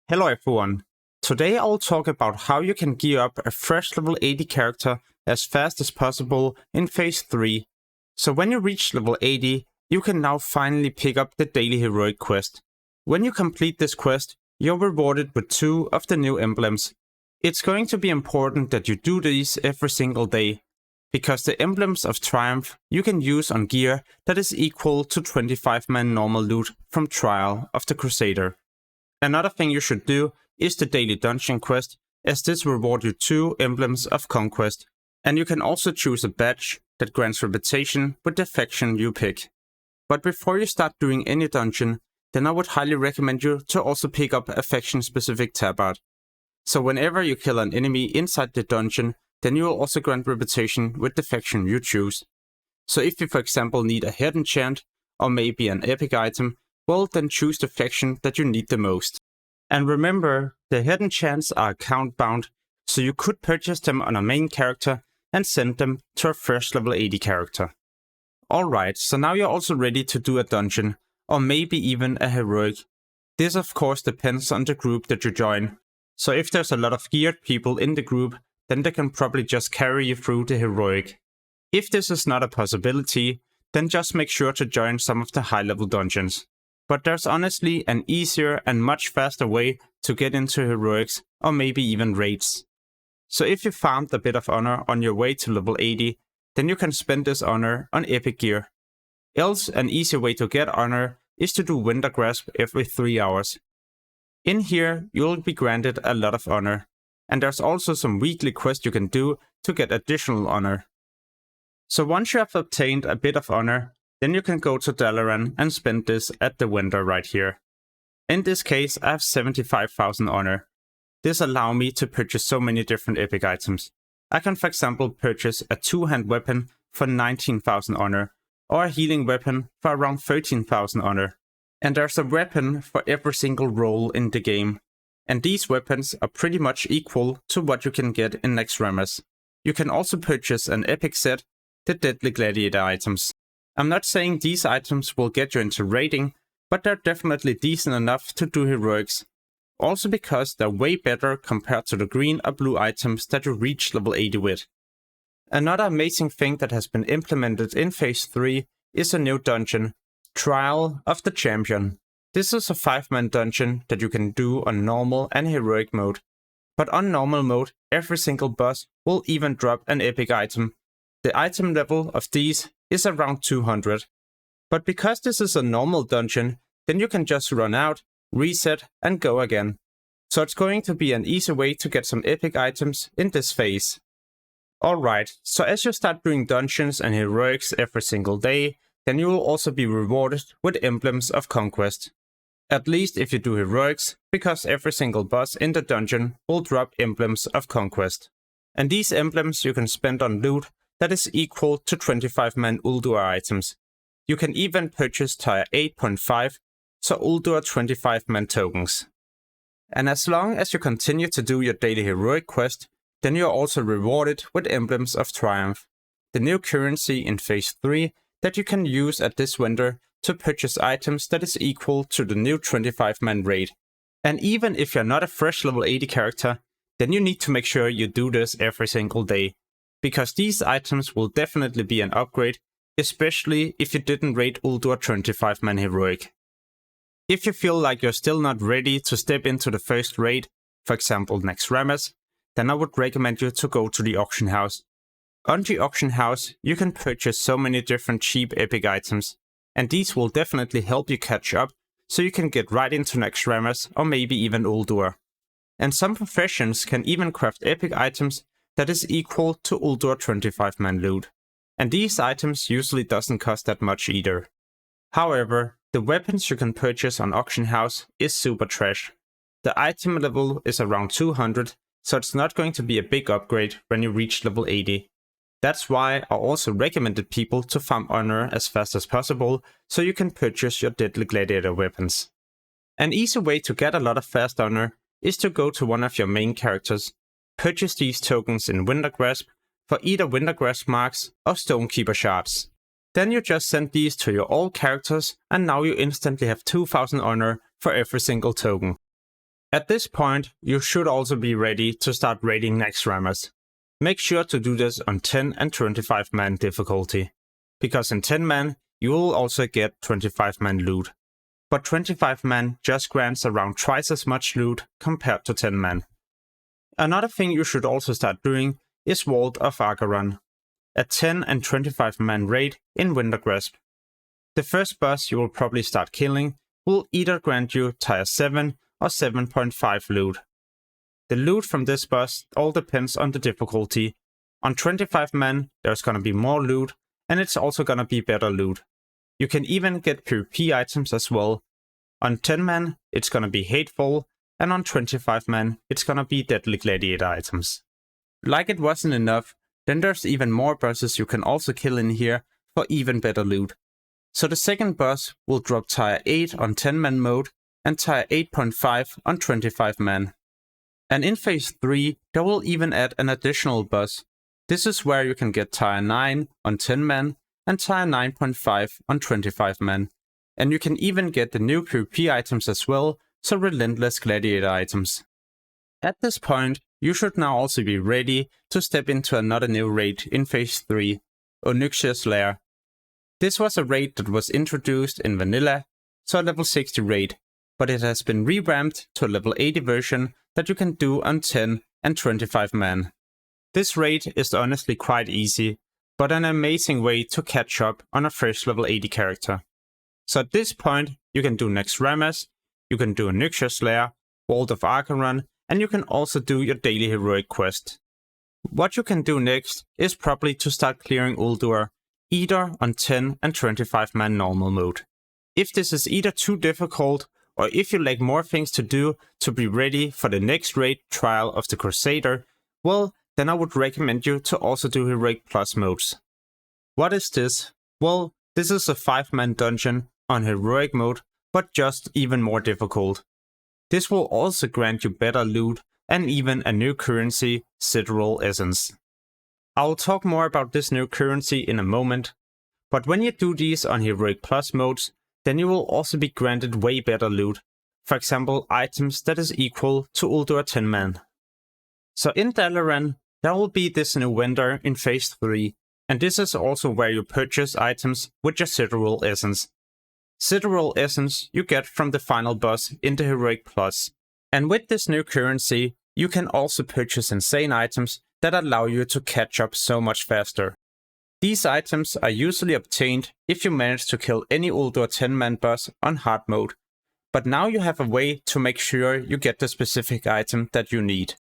Hello everyone! Today I'll talk about how you can gear up a fresh level 80 character as fast as possible in Phase 3. So when you reach level 80, you can now finally pick up the daily heroic quest. When you complete this quest, you're rewarded with 2 of the new emblems. It's going to be important that you do these every single day, because the emblems of Triumph you can use on gear that is equal to 25-man normal loot from Trial of the Crusader. Another thing you should do is the daily dungeon quest, as this rewards you 2 emblems of conquest, and you can also choose a badge that grants reputation with the faction you pick. But before you start doing any dungeon, then I would highly recommend you to also pick up a faction specific tabard. So whenever you kill an enemy inside the dungeon, then you will also grant reputation with the faction you choose. So if you for example need a head enchant, or maybe an epic item, well then choose the faction that you need the most. And remember, the head enchants are account bound, so you could purchase them on a main character and send them to a fresh level 80 character. Alright, so now you're also ready to do a dungeon, or maybe even a heroic. This of course depends on the group that you join. So if there's a lot of geared people in the group, then they can probably just carry you through the heroic. If this is not a possibility, then just make sure to join some of the high level dungeons. But there's honestly an easier and much faster way to get into heroics, or maybe even raids. So if you farmed a bit of honor on your way to level 80, then you can spend this honor on epic gear. Else, an easy way to get honor is to do Winter Grasp every 3 hours. In here, you'll be granted a lot of honor, and there's also some weekly quests you can do to get additional honor. So once you have obtained a bit of honor, then you can go to Dalaran and spend this at the vendor right here. In this case, I have 75,000 honor. This allows me to purchase so many different epic items. I can for example purchase a 2-hand weapon for 19,000 honor, or a healing weapon for around 13,000 honor. And there's a weapon for every single role in the game. And these weapons are pretty much equal to what you can get in Naxxramas. You can also purchase an epic set, the Deadly Gladiator items. I'm not saying these items will get you into raiding, but they're definitely decent enough to do heroics. Also because they're way better compared to the green or blue items that you reach level 80 with. Another amazing thing that has been implemented in Phase 3 is a new dungeon, Trial of the Champion. This is a 5-man dungeon that you can do on normal and heroic mode. But on normal mode, every single boss will even drop an epic item. The item level of these is around 200. But because this is a normal dungeon, then you can just run out, reset and go again. So it's going to be an easy way to get some epic items in this phase. Alright, so as you start doing dungeons and heroics every single day, then you will also be rewarded with emblems of conquest. At least if you do heroics, because every single boss in the dungeon will drop emblems of conquest. And these emblems you can spend on loot that is equal to 25-man Ulduar items. You can even purchase tier 8.5, so Ulduar 25-man tokens. And as long as you continue to do your daily heroic quest, then you are also rewarded with emblems of Triumph, the new currency in Phase 3 that you can use at this vendor to purchase items that is equal to the new 25-man raid. And even if you're not a fresh level 80 character, then you need to make sure you do this every single day. Because these items will definitely be an upgrade, especially if you didn't raid Ulduar 25-man heroic. If you feel like you're still not ready to step into the first raid, for example Naxxramas, then I would recommend you to go to the auction house. On the auction house, you can purchase so many different cheap epic items, and these will definitely help you catch up, so you can get right into Naxxramas or maybe even Ulduar. And some professions can even craft epic items that is equal to Ulduar 25-man loot. And these items usually doesn't cost that much either. However, the weapons you can purchase on auction house is super trash. The item level is around 200, so it's not going to be a big upgrade when you reach level 80. That's why I also recommended people to farm honor as fast as possible, so you can purchase your Deadly Gladiator weapons. An easy way to get a lot of fast honor is to go to one of your main characters, purchase these tokens in Winter Grasp for either Winter Grasp marks or Stonekeeper shards. Then you just send these to your all characters, and now you instantly have 2000 honor for every single token. At this point, you should also be ready to start raiding next rammers. Make sure to do this on 10 and 25 man difficulty, because in 10 man you will also get 25 man loot. But 25 man just grants around twice as much loot compared to 10 man. Another thing you should also start doing is WOTLK, a 10 and 25 man raid in Winter Grasp. The first boss you will probably start killing will either grant you tier 7 or 7.5 loot. The loot from this boss all depends on the difficulty. On 25 man there's gonna be more loot, and it's also gonna be better loot. You can even get PvP items as well. On 10 man it's gonna be hateful, and on 25 man it's gonna be deadly gladiator items. Like it wasn't enough, then there's even more bosses you can also kill in here for even better loot. So the second boss will drop tier 8 on 10 man mode and tier 8.5 on 25 man. And in phase 3 they will even add an additional boss. This is where you can get tier 9 on 10 man and tier 9.5 on 25 man. And you can even get the new PvP items as well, so relentless gladiator items. At this point, you should now also be ready to step into another new raid in phase 3, Onyxia's Lair. This was a raid that was introduced in vanilla, so a level 60 raid, but it has been revamped to a level 80 version that you can do on 10 and 25 man. This raid is honestly quite easy, but an amazing way to catch up on a first level 80 character. So at this point, you can do next rammers, you can do Onyxia's Lair, WOTLK, and you can also do your daily heroic quest. What you can do next is probably to start clearing Ulduar, either on 10 and 25 man normal mode. If this is either too difficult, or if you lack more things to do to be ready for the next raid, Trial of the Crusader, well, then I would recommend you to also do Heroic Plus modes. What is this? Well, this is a 5-man dungeon on Heroic mode, but just even more difficult. This will also grant you better loot and even a new currency, Sideral Essence. I will talk more about this new currency in a moment, but when you do these on Heroic Plus modes, then you will also be granted way better loot. For example, items that is equal to Ulduar 10 man. So in Dalaran, there will be this new vendor in phase 3, and this is also where you purchase items with your Sideral Essence. Sideral Essence you get from the final boss in the Heroic Plus. And with this new currency, you can also purchase insane items that allow you to catch up so much faster. These items are usually obtained if you manage to kill any Ulduar 10 man boss on hard mode, but now you have a way to make sure you get the specific item that you need.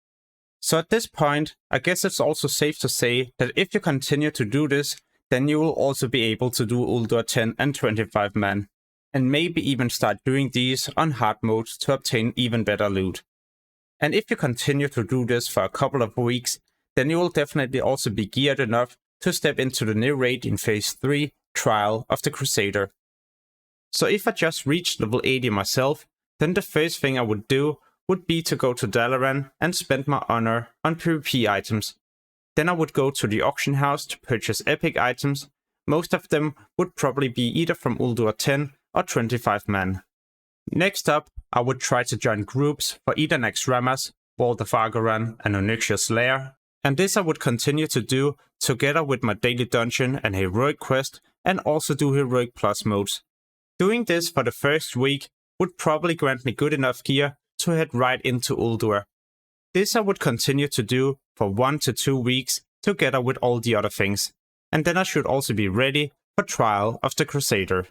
So at this point, I guess it's also safe to say that if you continue to do this, then you will also be able to do Ulduar 10 and 25 man, and maybe even start doing these on hard mode to obtain even better loot. And if you continue to do this for a couple of weeks, then you will definitely also be geared enough to step into the new raid in phase 3, Trial of the Crusader. So if I just reached level 80 myself, then the first thing I would do would be to go to Dalaran and spend my honor on PvP items. Then I would go to the auction house to purchase epic items. Most of them would probably be either from Ulduar 10 or 25 man. Next up, I would try to join groups for either next rammers, WOTLK and Onyxia's Lair. And this I would continue to do together with my daily dungeon and heroic quest, and also do Heroic Plus modes. Doing this for the first week would probably grant me good enough gear to head right into Ulduar. This I would continue to do for 1 to 2 weeks together with all the other things, and then I should also be ready for Trial of the Crusader.